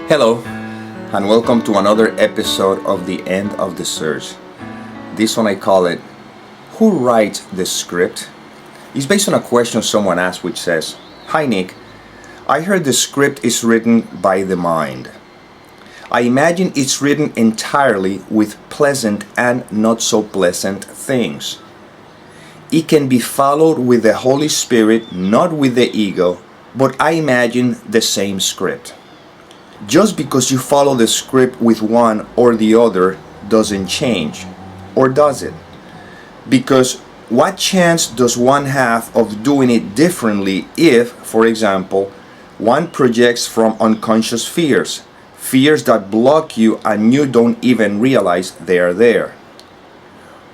Hello, and welcome to another episode of The End of the Search. This one I call it, Who Writes the Script? It's based on a question someone asked which says, Hi Nick, I heard the script is written by the mind. I imagine it's written entirely with pleasant and not so pleasant things. It can be followed with the Holy Spirit, not with the ego, but I imagine the same script. Just because you follow the script with one or the other doesn't change, or does it? Because what chance does one have of doing it differently if, for example, one projects from unconscious fears that block you and you don't even realize they are there?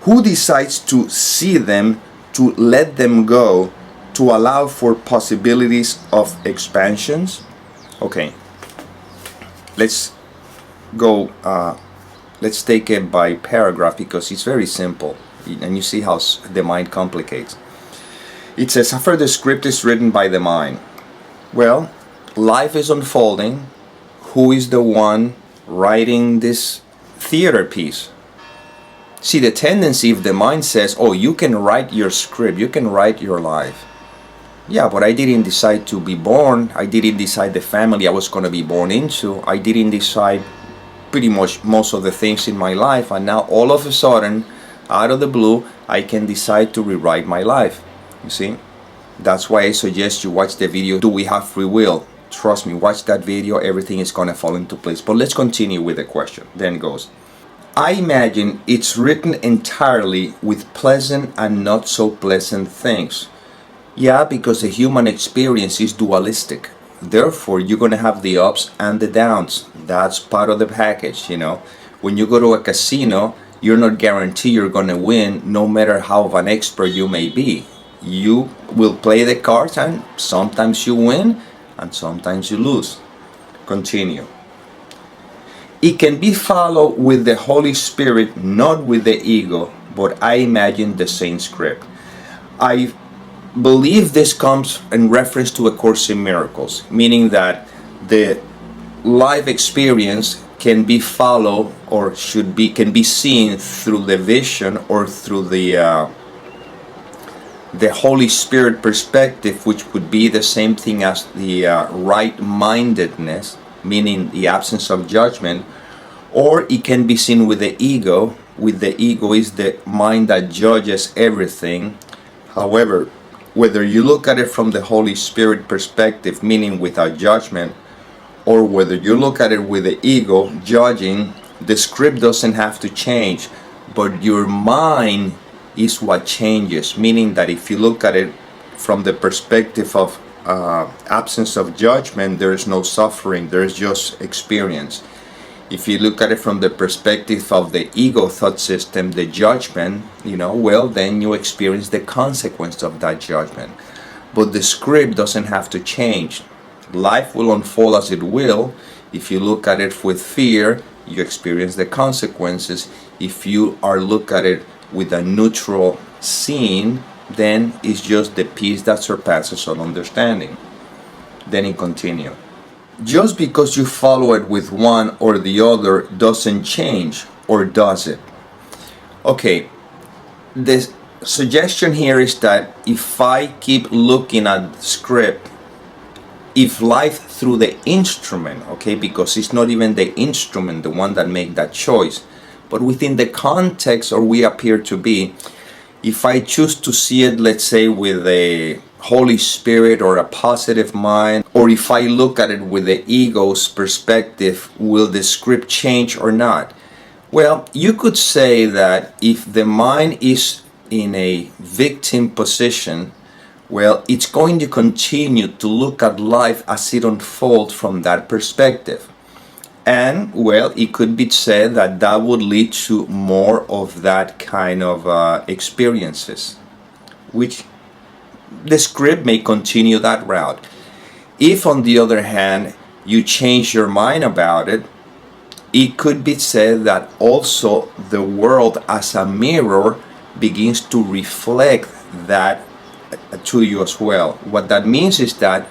Who decides to see them, to let them go, to allow for possibilities of expansions? Okay. Let's take it by paragraph because it's very simple and you see how the mind complicates. It says, after the script is written by the mind. Well, life is unfolding. Who is the one writing this theater piece? See, the tendency, if the mind says, oh, you can write your script, you can write your life. Yeah, but I didn't decide to be born. I didn't decide the family I was going to be born into. I didn't decide pretty much most of the things in my life. And now all of a sudden, out of the blue, I can decide to rewrite my life. You see? That's why I suggest you watch the video, Do We Have Free Will? Trust me, watch that video. Everything is going to fall into place. But let's continue with the question. Then it goes, I imagine it's written entirely with pleasant and not so pleasant things. Yeah, because the human experience is dualistic. Therefore, you're going to have the ups and the downs. That's part of the package, you know. When you go to a casino, you're not guaranteed you're going to win no matter how of an expert you may be. You will play the cards and sometimes you win and sometimes you lose. Continue. It can be followed with the Holy Spirit, not with the ego, but I imagine the same script. I believe this comes in reference to A Course in Miracles, meaning that the life experience can be followed or can be seen through the vision or through the Holy Spirit perspective, which would be the same thing as the right-mindedness, meaning the absence of judgment, or it can be seen with the ego. With the ego is the mind that judges everything. However, whether you look at it from the Holy Spirit perspective, meaning without judgment, or whether you look at it with the ego, judging, the script doesn't have to change, but your mind is what changes, meaning that if you look at it from the perspective of absence of judgment, there is no suffering, there is just experience. If you look at it from the perspective of the ego thought system, the judgment, well, then you experience the consequence of that judgment. But the script doesn't have to change. Life will unfold as it will. If you look at it with fear, you experience the consequences. If you look at it with a neutral scene, then it's just the peace that surpasses all understanding. Then it continues. Just because you follow it with one or the other doesn't change, or does it? Okay, the suggestion here is that if I keep looking at the script, if life through the instrument, okay, because it's not even the instrument, the one that make that choice, but within the context or we appear to be, if I choose to see it, let's say, with a Holy Spirit or a positive mind, or if I look at it with the ego's perspective, will the script change or not? Well, you could say that if the mind is in a victim position, well, it's going to continue to look at life as it unfolds from that perspective. And, well, it could be said that that would lead to more of that kind of experiences, which the script may continue that route. If, on the other hand, you change your mind about it, it could be said that also the world as a mirror begins to reflect that to you as well. What that means is that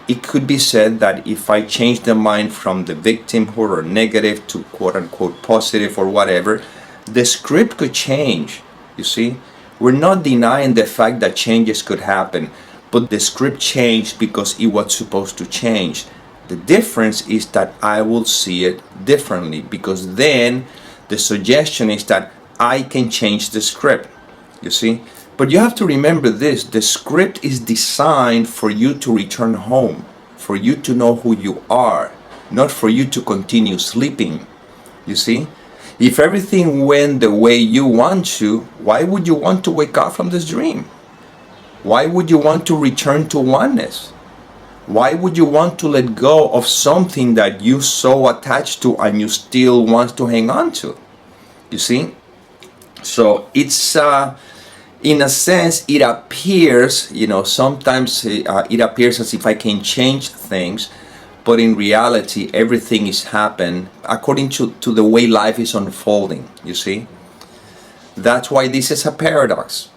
it could be said that if I change the mind from the victimhood or negative to quote-unquote positive or whatever, the script could change, you see? We're not denying the fact that changes could happen, but the script changed because it was supposed to change. The difference is that I will see it differently, because then the suggestion is that I can change the script, you see? But you have to remember this, the script is designed for you to return home, for you to know who you are, not for you to continue sleeping, you see? If everything went the way you want to, why would you want to wake up from this dream? Why would you want to return to oneness? Why would you want to let go of something that you so attached to and you still want to hang on to? You see? So it's, in a sense, it appears, sometimes it appears as if I can change things, but in reality, everything is happening according to the way life is unfolding, you see? That's why this is a paradox.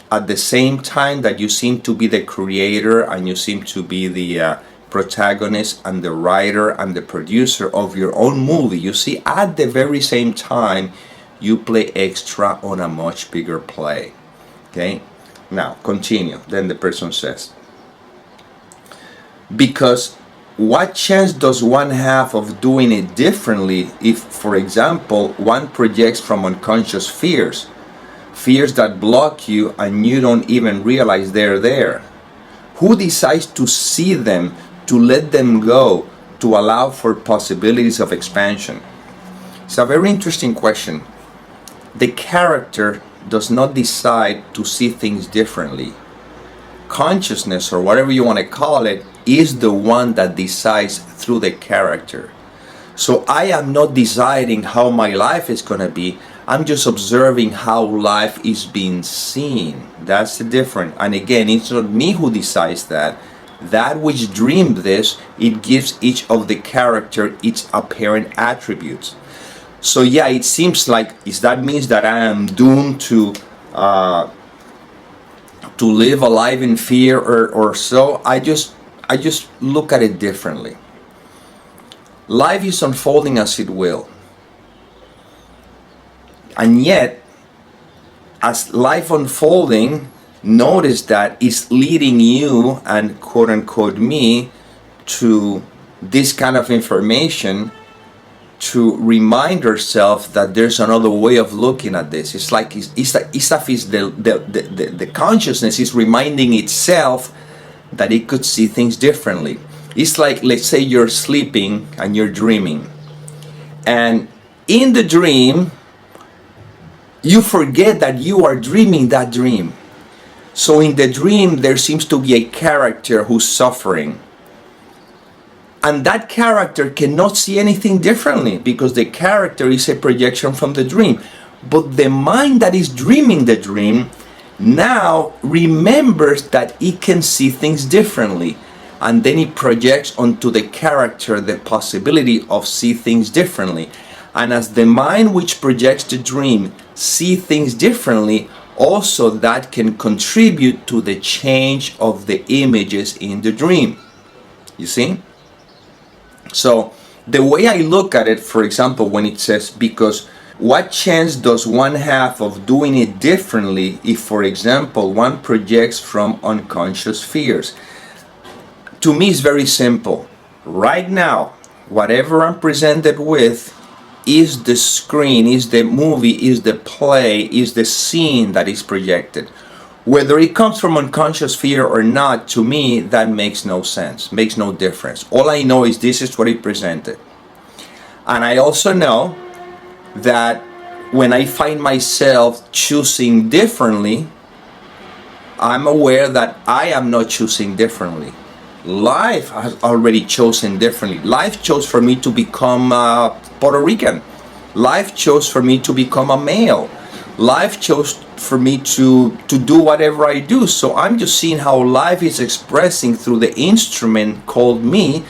At the same time that you seem to be the creator and you seem to be the protagonist and the writer and the producer of your own movie, you see, at the very same time, you play extra on a much bigger play. Okay? Now, continue. Then the person says, because what chance does one have of doing it differently if, for example, one projects from unconscious fears that block you and you don't even realize they're there? Who decides to see them, to let them go, to allow for possibilities of expansion? It's a very interesting question. The character does not decide to see things differently. Consciousness, or whatever you want to call it, is the one that decides through the character. So I am not deciding how my life is going to be. I'm just observing how life is being seen. That's the difference. And again, it's not me who decides that. That which dreamed this, it gives each of the character its apparent attributes. So yeah, it seems like, that means that I am doomed to live a life in fear or so. I just look at it differently. Life is unfolding as it will. And yet, as life unfolding, notice that it's leading you and quote unquote me to this kind of information to remind ourselves that there's another way of looking at this. It's like the consciousness is reminding itself that it could see things differently. It's like, let's say you're sleeping and you're dreaming, and in the dream you forget that you are dreaming that dream. So in the dream there seems to be a character who's suffering, and that character cannot see anything differently because the character is a projection from the dream. But the mind that is dreaming the dream now remembers that it can see things differently, and then it projects onto the character the possibility of see things differently. And as the mind which projects the dream see things differently, also that can contribute to the change of the images in the dream. You see? So the way I look at it, for example, when it says, because what chance does one have of doing it differently if, for example, one projects from unconscious fears? To me, it's very simple. Right now, whatever I'm presented with is the screen, is the movie, is the play, is the scene that is projected. Whether it comes from unconscious fear or not, to me, that makes no sense, makes no difference. All I know is this is what it presented. And I also know that when I find myself choosing differently, I'm aware that I am not choosing differently. Life has already chosen differently. Life chose for me to become Puerto Rican. Life chose for me to become a male. Life chose for me to do whatever I do. So I'm just seeing how life is expressing through the instrument called me.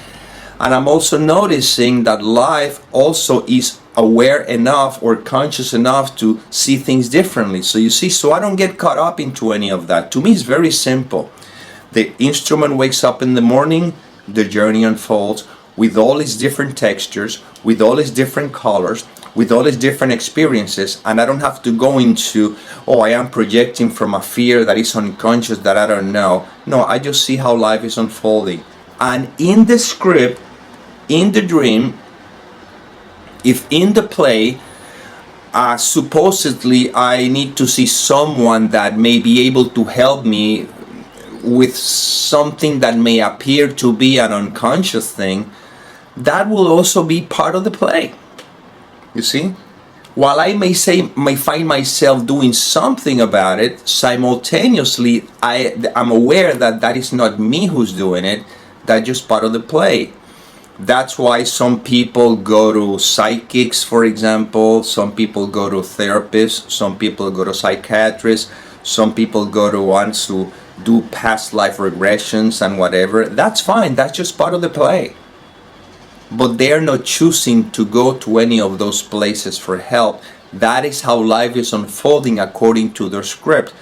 And I'm also noticing that life also is aware enough or conscious enough to see things differently. So you see, so I don't get caught up into any of that. To me, it's very simple. The instrument wakes up in the morning, the journey unfolds with all its different textures, with all its different colors, with all its different experiences, and I don't have to go into, oh, I am projecting from a fear that is unconscious that I don't know. No, I just see how life is unfolding. And in the script, in the dream, if in the play, supposedly I need to see someone that may be able to help me with something that may appear to be an unconscious thing, that will also be part of the play. You see? While I may find myself doing something about it, simultaneously I'm aware that that is not me who's doing it, that's just part of the play. That's why some people go to psychics, for example, some people go to therapists, some people go to psychiatrists, some people go to ones who do past life regressions and whatever. That's fine, that's just part of the play. But they're not choosing to go to any of those places for help. That is how life is unfolding according to their script.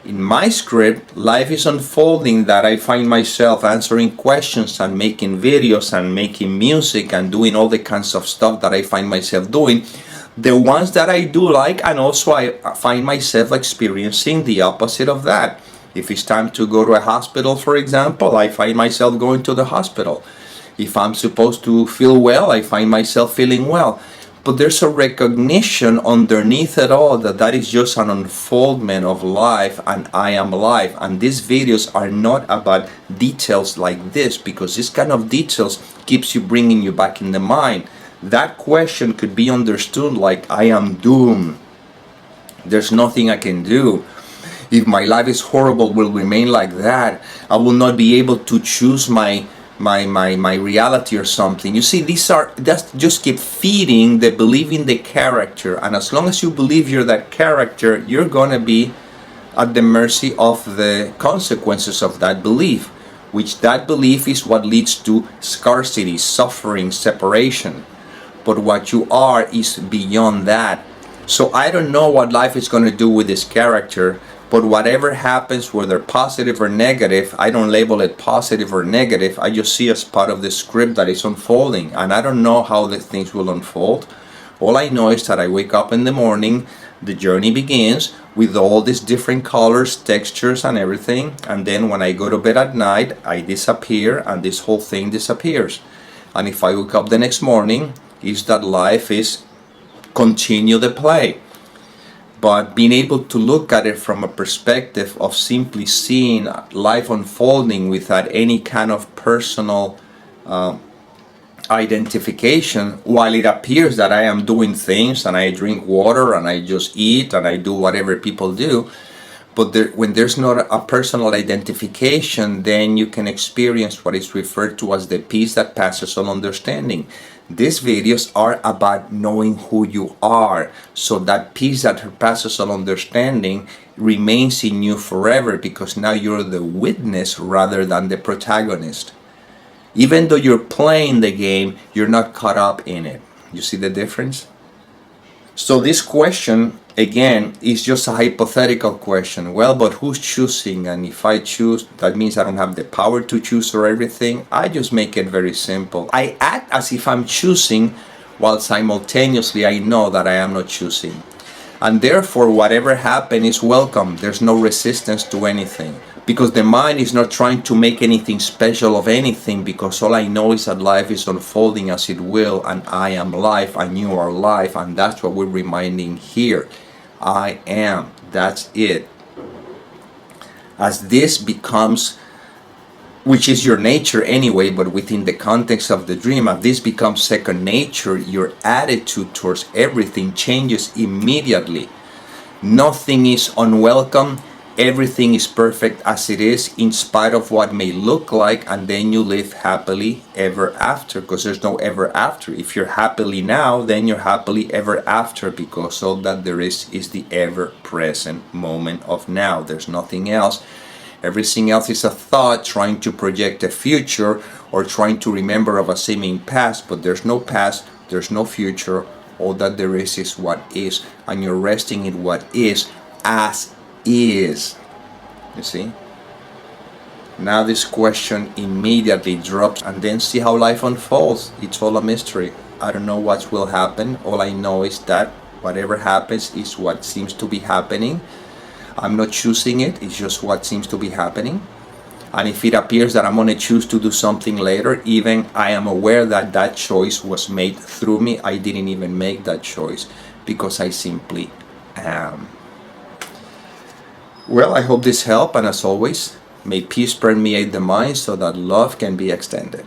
In my script, life is unfolding that I find myself answering questions and making videos and making music and doing all the kinds of stuff that I find myself doing. The ones that I do like, and also I find myself experiencing the opposite of that. If it's time to go to a hospital, for example, I find myself going to the hospital. If I'm supposed to feel well, I find myself feeling well. But there's a recognition underneath it all that that is just an unfoldment of life, and I am life. And these videos are not about details like this, because this kind of details keeps you bringing you back in the mind. That question could be understood like, I am doomed. There's nothing I can do. If my life is horrible, will remain like that. I will not be able to choose my reality or something. You see, that's just keep feeding the belief in the character, and as long as you believe you're that character, you're gonna be at the mercy of the consequences of that belief, which that belief is what leads to scarcity, suffering, separation. But what you are is beyond that. So I don't know what life is gonna do with this character, but whatever happens, whether positive or negative, I don't label it positive or negative. I just see as part of the script that is unfolding. And I don't know how the things will unfold. All I know is that I wake up in the morning, the journey begins with all these different colors, textures, and everything. And then when I go to bed at night, I disappear, and this whole thing disappears. And if I wake up the next morning, is that life is continue the play. But being able to look at it from a perspective of simply seeing life unfolding without any kind of personal identification, while it appears that I am doing things and I drink water and I just eat and I do whatever people do, but when there's not a personal identification, then you can experience what is referred to as the peace that passes all understanding. These videos are about knowing who you are, so that peace that passes all understanding remains in you forever, because now you're the witness rather than the protagonist. Even though you're playing the game, you're not caught up in it. You see the difference? So this question, again, is just a hypothetical question. Well, but who's choosing? And if I choose, that means I don't have the power to choose or everything. I just make it very simple. I act as if I'm choosing, while simultaneously I know that I am not choosing. And therefore, whatever happens is welcome. There's no resistance to anything. Because the mind is not trying to make anything special of anything, because all I know is that life is unfolding as it will, and I am life, and you are life, and that's what we're reminding here. I am. That's it. As this becomes, which is your nature anyway, but within the context of the dream, as this becomes second nature, your attitude towards everything changes immediately. Nothing is unwelcome. Everything is perfect as it is, in spite of what may look like, and then you live happily ever after, because there's no ever after. If you're happily now, then you're happily ever after, because all that there is the ever present moment of now. There's nothing else. Everything else is a thought trying to project a future or trying to remember of a seeming past, but there's no past, there's no future. All that there is what is, and you're resting in what is as is. You see? Now this question immediately drops, and then see how life unfolds. It's all a mystery. I don't know what will happen. All I know is that whatever happens is what seems to be happening. I'm not choosing it, it's just what seems to be happening. And if it appears that I'm going to choose to do something later, even I am aware that that choice was made through me. I didn't even make that choice because I simply am. Well, I hope this helped, and as always, may peace permeate the mind so that love can be extended.